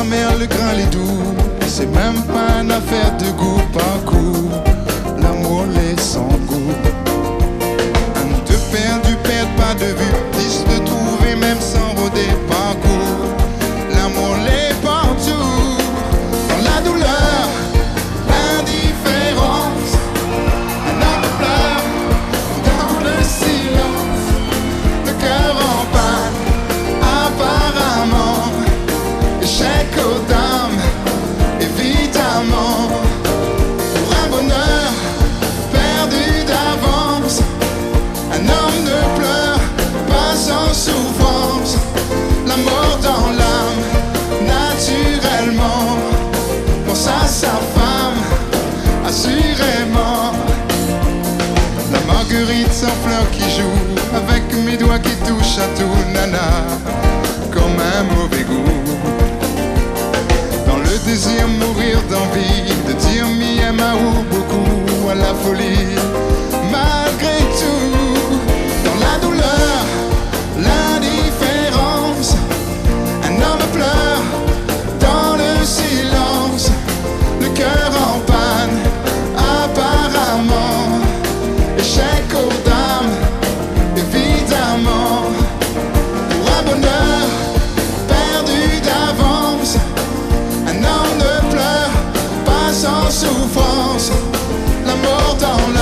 la mer, le grain, les doux. C'est même pas une affaire de goût par coup. L'amour laisse sans goût. Un de perdu, perdre pas de vue. 10 de trouver même sans rôder parcours. L'amour l'est partout. Dans la douleur, l'indifférence. Un homme pleure dans le silence. Le cœur en panne, apparemment. Échec aux dames, évidemment. Pour un bonheur perdu d'avance, un homme ne pleure pas sans souffrance. La mort dans l'âme, naturellement. Pense à sa femme, assurément. La marguerite sans fleurs qui joue, avec mes doigts qui touchent à tout, nana, comme un mauvais goût. Dans le désir, mourir d'envie, de dire mi-aima ou beaucoup à la folie. Malgré tout, dans la douleur, l'indifférence, un homme pleure dans le silence. Le cœur en panne, apparemment. Échec aux dames, évidemment. Pour un bonheur perdu d'avance, un homme ne pleure pas sans souffrance. La mort dans la